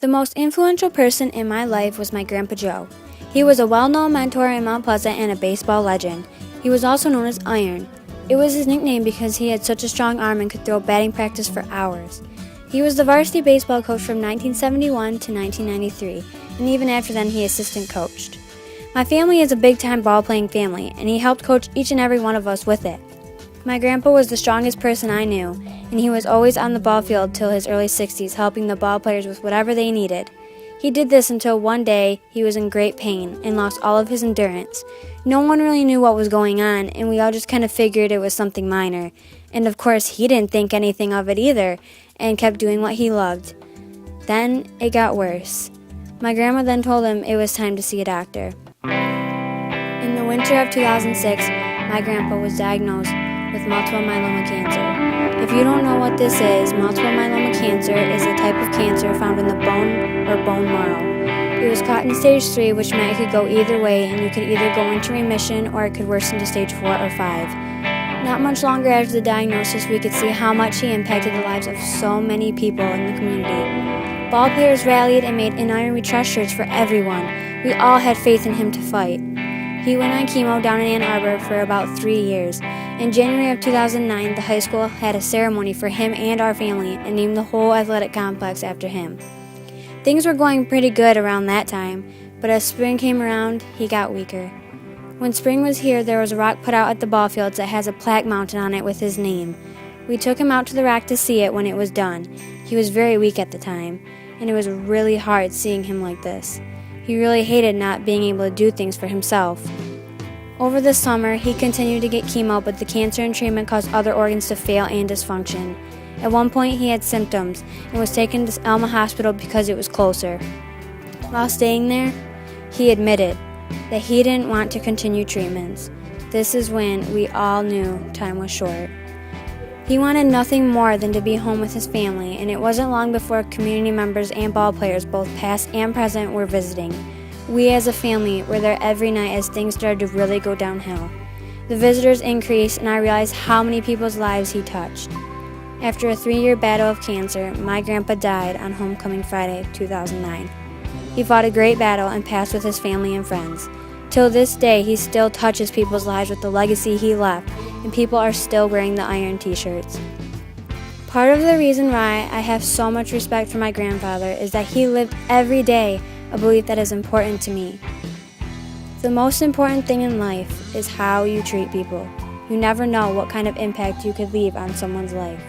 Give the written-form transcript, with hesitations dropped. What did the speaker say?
The most influential person in my life was my Grandpa Joe. He was a well-known mentor in Mount Pleasant and a baseball legend. He was also known as Iron. It was his nickname because he had such a strong arm and could throw batting practice for hours. He was the varsity baseball coach from 1971 to 1993, and even after then he assistant coached. My family is a big-time ball-playing family, and he helped coach each and every one of us with it. My grandpa was the strongest person I knew, and he was always on the ball field till his early 60s, helping the ball players with whatever they needed. He did this until one day he was in great pain and lost all of his endurance. No one really knew what was going on, and we all just kind of figured it was something minor. And of course, he didn't think anything of it either, and kept doing what he loved. Then it got worse. My grandma then told him it was time to see a doctor. In the winter of 2006, my grandpa was diagnosed with multiple myeloma cancer. If you don't know what this is, multiple myeloma cancer is a type of cancer found in the bone or bone marrow. It was caught in stage 3, which meant it could go either way, and you could either go into remission or it could worsen to stage 4 or 5. Not much longer after the diagnosis, we could see how much he impacted the lives of so many people in the community. Ball players rallied and made an Iron We Trust shirts for everyone. We all had faith in him to fight. He went on chemo down in Ann Arbor for about 3 years. In January of 2009, the high school had a ceremony for him and our family and named the whole athletic complex after him. Things were going pretty good around that time, but as spring came around, he got weaker. When spring was here, there was a rock put out at the ball fields that has a plaque mounted on it with his name. We took him out to the rock to see it when it was done. He was very weak at the time, and it was really hard seeing him like this. He really hated not being able to do things for himself. Over the summer, he continued to get chemo, but the cancer and treatment caused other organs to fail and dysfunction. At one point, he had symptoms and was taken to Alma Hospital because it was closer. While staying there, he admitted that he didn't want to continue treatments. This is when we all knew time was short. He wanted nothing more than to be home with his family, and it wasn't long before community members and ball players, both past and present, were visiting. We as a family were there every night as things started to really go downhill. The visitors increased, and I realized how many people's lives he touched. After a 3-year battle of cancer, my grandpa died on Homecoming Friday, 2009. He fought a great battle and passed with his family and friends. Till this day, he still touches people's lives with the legacy he left, and people are still wearing the Iron t-shirts. Part of the reason why I have so much respect for my grandfather is that he lived every day a belief that is important to me. The most important thing in life is how you treat people. You never know what kind of impact you could leave on someone's life.